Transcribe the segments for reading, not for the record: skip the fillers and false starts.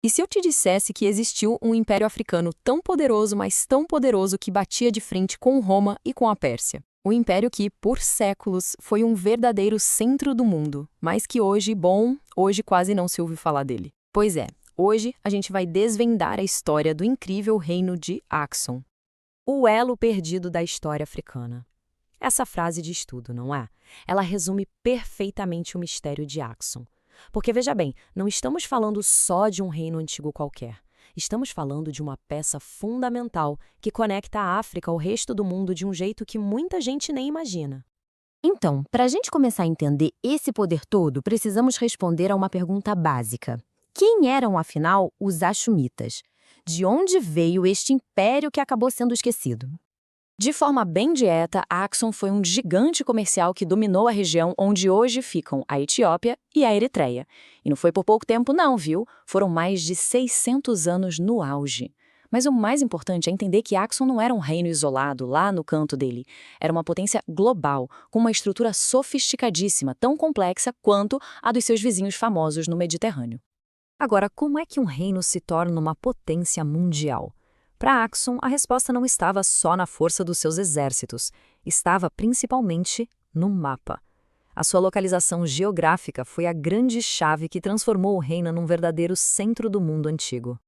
E se eu te dissesse que existiu um império africano tão poderoso, mas tão poderoso que batia de frente com Roma e com a Pérsia? Um império que, por séculos, foi um verdadeiro centro do mundo, mas que hoje quase não se ouve falar dele. Pois é, hoje a gente vai desvendar a história do incrível reino de Axum, o elo perdido da história africana. Essa frase diz tudo, não é? Ela resume perfeitamente o mistério de Axum. Porque, veja bem, não estamos falando só de um reino antigo qualquer. Estamos falando de uma peça fundamental que conecta a África ao resto do mundo de um jeito que muita gente nem imagina. Então, para a gente começar a entender esse poder todo, precisamos responder a uma pergunta básica. Quem eram, afinal, os Axumitas? De onde veio este império que acabou sendo esquecido? De forma bem direta, Axum foi um gigante comercial que dominou a região onde hoje ficam a Etiópia e a Eritreia. E não foi por pouco tempo não, viu? Foram mais de 600 anos no auge. Mas o mais importante é entender que Axum não era um reino isolado lá no canto dele. Era uma potência global, com uma estrutura sofisticadíssima, tão complexa quanto a dos seus vizinhos famosos no Mediterrâneo. Agora, como é que um reino se torna uma potência mundial? Para Axum, a resposta não estava só na força dos seus exércitos, estava principalmente no mapa. A sua localização geográfica foi a grande chave que transformou o reino num verdadeiro centro do mundo antigo.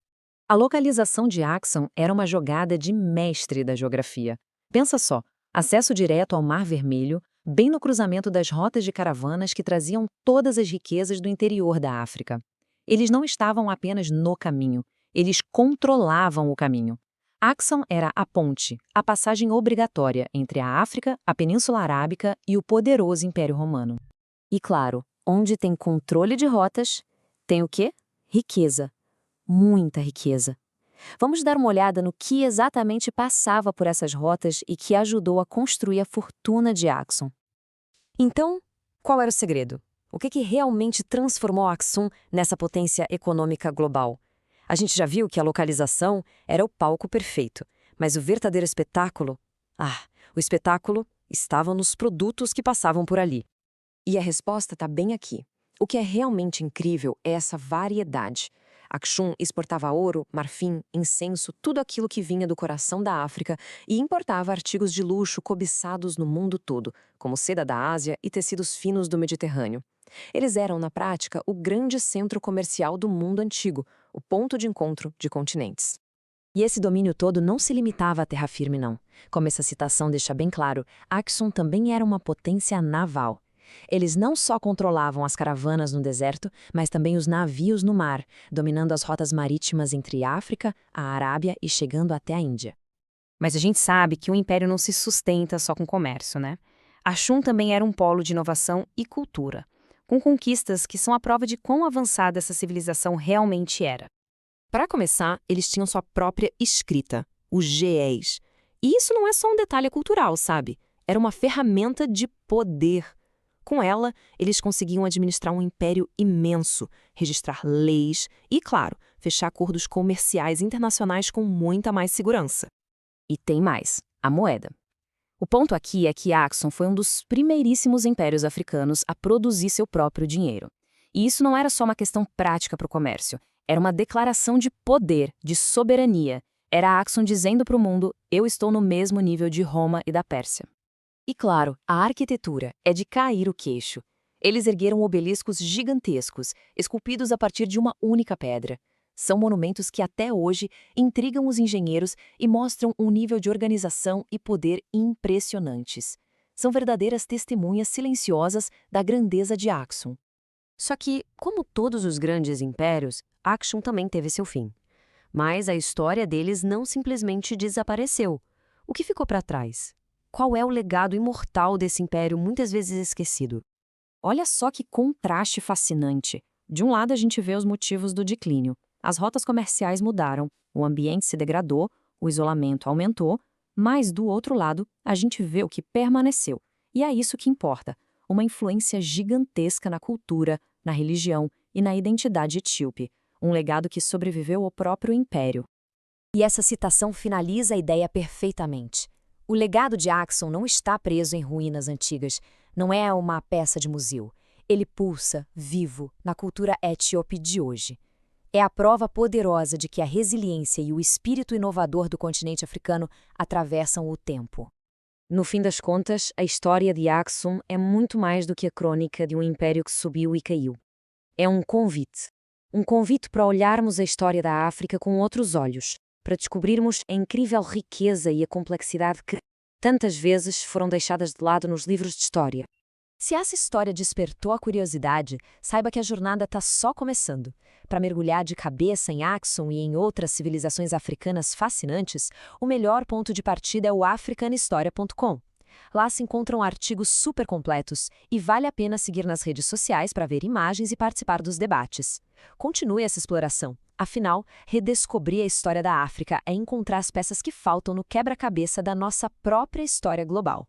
A localização de Axum era uma jogada de mestre da geografia. Pensa só, acesso direto ao Mar Vermelho, bem no cruzamento das rotas de caravanas que traziam todas as riquezas do interior da África. Eles não estavam apenas no caminho, eles controlavam o caminho. Axum era a ponte, a passagem obrigatória entre a África, a Península Arábica e o poderoso Império Romano. E claro, onde tem controle de rotas, tem o quê? Riqueza. Muita riqueza. Vamos dar uma olhada no que exatamente passava por essas rotas e que ajudou a construir a fortuna de Axum. Então, qual era o segredo? O que realmente transformou Axum nessa potência econômica global? A gente já viu que a localização era o palco perfeito, mas o verdadeiro espetáculo? O espetáculo estava nos produtos que passavam por ali. E a resposta está bem aqui. O que é realmente incrível é essa variedade. Axum exportava ouro, marfim, incenso, tudo aquilo que vinha do coração da África e importava artigos de luxo cobiçados no mundo todo, como seda da Ásia e tecidos finos do Mediterrâneo. Eles eram, na prática, o grande centro comercial do mundo antigo, o ponto de encontro de continentes. E esse domínio todo não se limitava à terra firme, não. Como essa citação deixa bem claro, Axum também era uma potência naval. Eles não só controlavam as caravanas no deserto, mas também os navios no mar, dominando as rotas marítimas entre a África, a Arábia e chegando até a Índia. Mas a gente sabe que o império não se sustenta só com comércio, né? Axum também era um polo de inovação e cultura, com conquistas que são a prova de quão avançada essa civilização realmente era. Para começar, eles tinham sua própria escrita, os géis. E isso não é só um detalhe cultural, sabe? Era uma ferramenta de poder. Com ela, eles conseguiam administrar um império imenso, registrar leis e, claro, fechar acordos comerciais internacionais com muita mais segurança. E tem mais, a moeda. O ponto aqui é que Axum foi um dos primeiríssimos impérios africanos a produzir seu próprio dinheiro. E isso não era só uma questão prática para o comércio, era uma declaração de poder, de soberania. Era Axum dizendo para o mundo: eu estou no mesmo nível de Roma e da Pérsia. E claro, a arquitetura é de cair o queixo. Eles ergueram obeliscos gigantescos, esculpidos a partir de uma única pedra. São monumentos que até hoje intrigam os engenheiros e mostram um nível de organização e poder impressionantes. São verdadeiras testemunhas silenciosas da grandeza de Axum. Só que, como todos os grandes impérios, Axum também teve seu fim. Mas a história deles não simplesmente desapareceu. O que ficou para trás? Qual é o legado imortal desse império muitas vezes esquecido? Olha só que contraste fascinante. De um lado a gente vê os motivos do declínio. As rotas comerciais mudaram, o ambiente se degradou, o isolamento aumentou, mas do outro lado a gente vê o que permaneceu. E é isso que importa, uma influência gigantesca na cultura, na religião e na identidade etíope, um legado que sobreviveu ao próprio império. E essa citação finaliza a ideia perfeitamente. O legado de Axum não está preso em ruínas antigas, não é uma peça de museu. Ele pulsa, vivo, na cultura etíope de hoje. É a prova poderosa de que a resiliência e o espírito inovador do continente africano atravessam o tempo. No fim das contas, a história de Aksum é muito mais do que a crônica de um império que subiu e caiu. É um convite. Um convite para olharmos a história da África com outros olhos, para descobrirmos a incrível riqueza e a complexidade que, tantas vezes, foram deixadas de lado nos livros de história. Se essa história despertou a curiosidade, saiba que a jornada está só começando. Para mergulhar de cabeça em Aksum e em outras civilizações africanas fascinantes, o melhor ponto de partida é o africanahistoria.com. Lá se encontram artigos super completos e vale a pena seguir nas redes sociais para ver imagens e participar dos debates. Continue essa exploração. Afinal, redescobrir a história da África é encontrar as peças que faltam no quebra-cabeça da nossa própria história global.